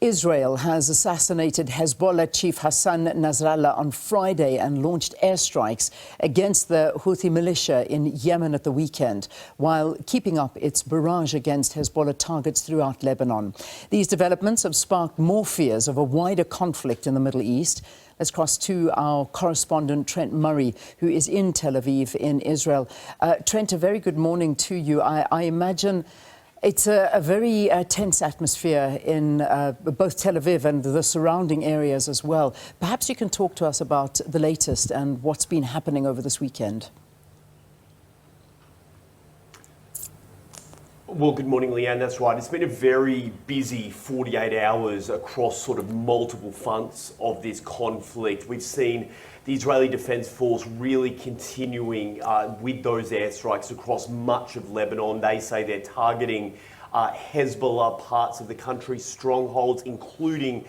Israel has assassinated Hezbollah chief Hassan Nasrallah on Friday and launched airstrikes against the Houthi militia in Yemen at the weekend, while keeping up its barrage against Hezbollah targets throughout Lebanon. These developments have sparked more fears of a wider conflict in the Middle East. Let's cross to our correspondent, Trent Murray, who is in Tel Aviv in Israel. Trent, a very good morning to you. I imagine it's a very tense atmosphere in both Tel Aviv and the surrounding areas as well. Perhaps you can talk to us about the latest and what's been happening over this weekend. Well, good morning, Leanne. That's right. It's been a very busy 48 hours across sort of multiple fronts of this conflict. We've seen the Israeli Defense Force really continuing with those airstrikes across much of Lebanon. They say they're targeting Hezbollah parts of the country, strongholds, including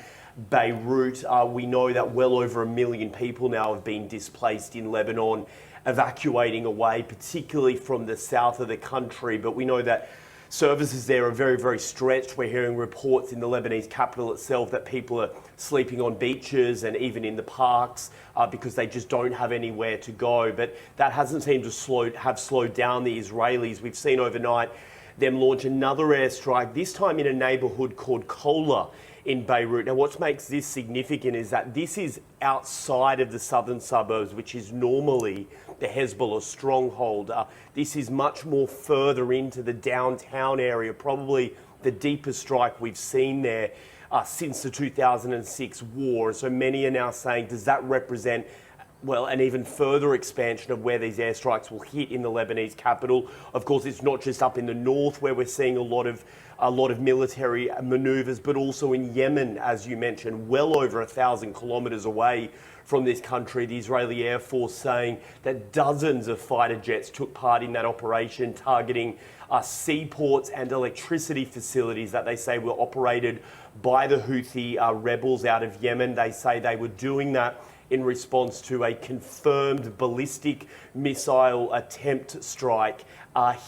Beirut. We know that well over 1 million people now have been displaced in Lebanon, evacuating away, particularly from the south of the country. But we know that services there are very, very stretched. We're hearing reports in the Lebanese capital itself that people are sleeping on beaches and even in the parks because they just don't have anywhere to go. But that hasn't seemed to have slowed down the Israelis. We've seen overnight them launch another airstrike, this time in a neighbourhood called Kola in Beirut. Now, what makes this significant is that this is outside of the southern suburbs, which is normally the Hezbollah stronghold. This is much more further into the downtown area, probably the deepest strike we've seen there since the 2006 war. So many are now saying, does that represent, well, an even further expansion of where these airstrikes will hit in the Lebanese capital? Of course, it's not just up in the north where we're seeing a lot of military maneuvers, but also in Yemen, as you mentioned, well over 1,000 kilometres away from this country. The Israeli Air Force saying that dozens of fighter jets took part in that operation, targeting seaports and electricity facilities that they say were operated by the Houthi rebels out of Yemen. They say they were doing that in response to a confirmed ballistic missile attempt strike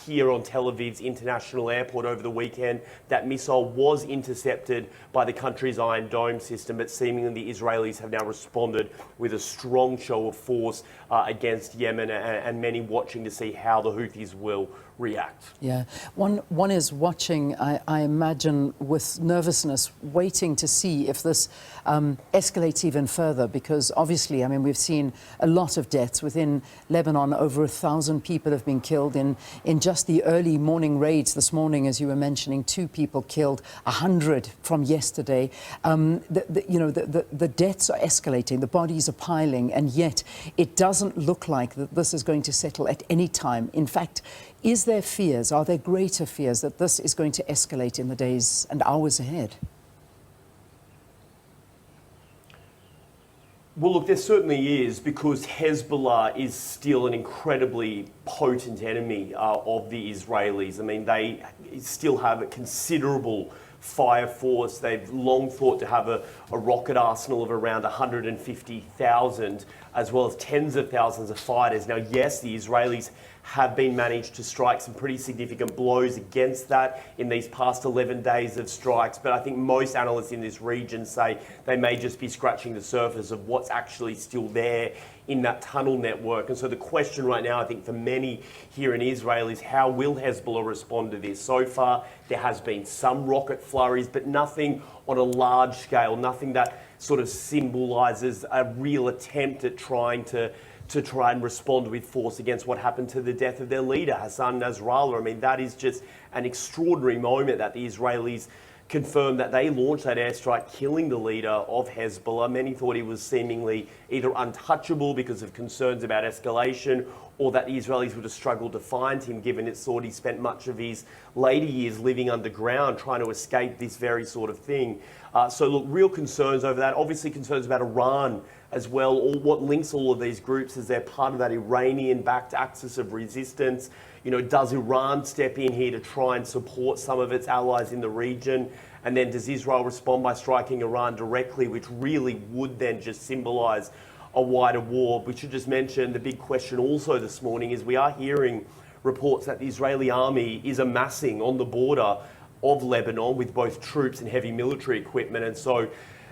here on Tel Aviv's international airport over the weekend. That missile was intercepted by the country's Iron Dome system, but seemingly the Israelis have now responded with a strong show of force against Yemen, and many watching to see how the Houthis will react. Yeah, one is watching, I imagine, with nervousness, waiting to see if this escalates even further, because obviously, I mean, we've seen a lot of deaths within Lebanon. Over 1,000 people have been killed in just the early morning raids this morning, as you were mentioning. 2 people killed, 100 from yesterday. The deaths are escalating, the bodies are piling, and yet it doesn't look like that this is going to settle at any time. In fact, are there greater fears that this is going to escalate in the days and hours ahead? Well, look, there certainly is, because Hezbollah is still an incredibly potent enemy of the Israelis. I mean, they still have a considerable fire force. They've long thought to have a rocket arsenal of around 150,000, as well as tens of thousands of fighters. Now, yes, the Israelis have been managed to strike some pretty significant blows against that in these past 11 days of strikes, but I think most analysts in this region say they may just be scratching the surface of what's actually still there in that tunnel network. And so the question right now, I think, for many here in Israel is, how will Hezbollah respond to this? So far, there has been some rocket flurries, but nothing on a large scale, nothing that sort of symbolises a real attempt at trying to try and respond with force against what happened to the death of their leader, Hassan Nasrallah. I mean, that is just an extraordinary moment that the Israelis confirmed that they launched that airstrike, killing the leader of Hezbollah. Many thought he was seemingly either untouchable because of concerns about escalation, or that the Israelis would have struggled to find him, given it's thought he spent much of his later years living underground trying to escape this very sort of thing. So look, real concerns over that. Obviously concerns about Iran as well. What links all of these groups is they're part of that Iranian-backed axis of resistance. You know, does Iran step in here to try and support some of its allies in the region? And then does Israel respond by striking Iran directly, which really would then just symbolise a wider war? We should just mention the big question also this morning is we are hearing reports that the Israeli army is amassing on the border of Lebanon with both troops and heavy military equipment. And so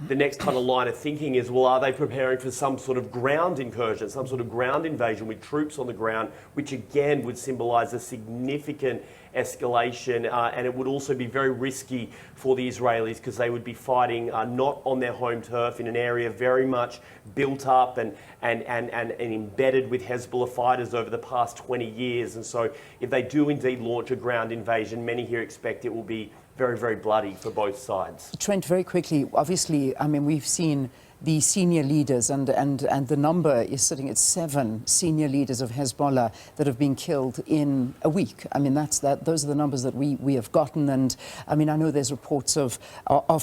the next kind of line of thinking is, well, are they preparing for some sort of ground incursion, some sort of ground invasion with troops on the ground, which again would symbolise a significant escalation, and it would also be very risky for the Israelis because they would be fighting not on their home turf in an area very much built up and embedded with Hezbollah fighters over the past 20 years. And so if they do indeed launch a ground invasion, many here expect it will be very, very bloody for both sides. Trent, very quickly, obviously, I mean, we've seen the senior leaders, and the number is sitting at 7 senior leaders of Hezbollah that have been killed in a week. I mean, those are the numbers that we have gotten. And I mean, I know there's reports of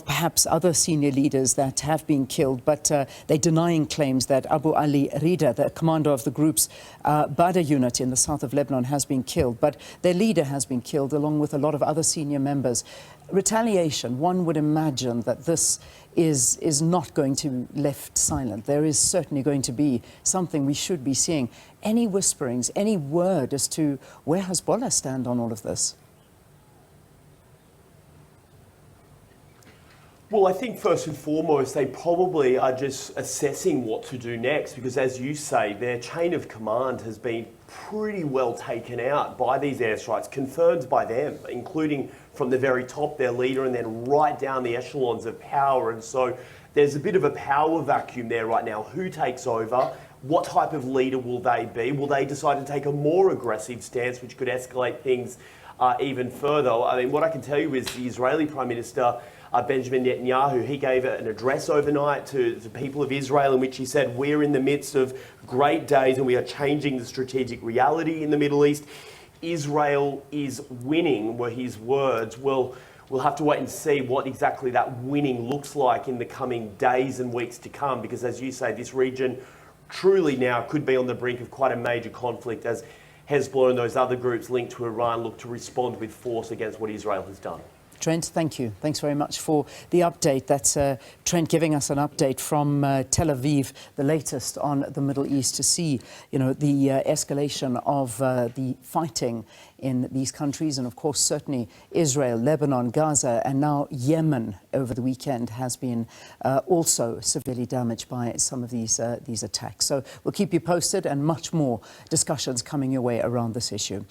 perhaps other senior leaders that have been killed, but they're denying claims that Abu Ali Rida, the commander of the group's Badr unit in the south of Lebanon, has been killed. But their leader has been killed, along with a lot of other senior members. Retaliation, one would imagine that this is not going to be left silent. There is certainly going to be something we should be seeing. Any whisperings, any word as to where Hezbollah stand on all of this? Well, I think first and foremost, they probably are just assessing what to do next because, as you say, their chain of command has been pretty well taken out by these airstrikes, confirmed by them, including from the very top, their leader, and then right down the echelons of power. And so there's a bit of a power vacuum there right now. Who takes over? What type of leader will they be? Will they decide to take a more aggressive stance, which could escalate things even further? I mean, what I can tell you is the Israeli Prime Minister, Benjamin Netanyahu, he gave an address overnight to the people of Israel in which he said, we're in the midst of great days and we are changing the strategic reality in the Middle East. Israel is winning, were his words. Well, we'll have to wait and see what exactly that winning looks like in the coming days and weeks to come, because as you say, this region truly now could be on the brink of quite a major conflict as Hezbollah and those other groups linked to Iran look to respond with force against what Israel has done. Trent, thank you. Thanks very much for the update. That's Trent giving us an update from Tel Aviv, the latest on the Middle East, to see, the escalation of the fighting in these countries, and of course certainly Israel, Lebanon, Gaza, and now Yemen over the weekend has been also severely damaged by some of these attacks. So we'll keep you posted, and much more discussions coming your way around this issue.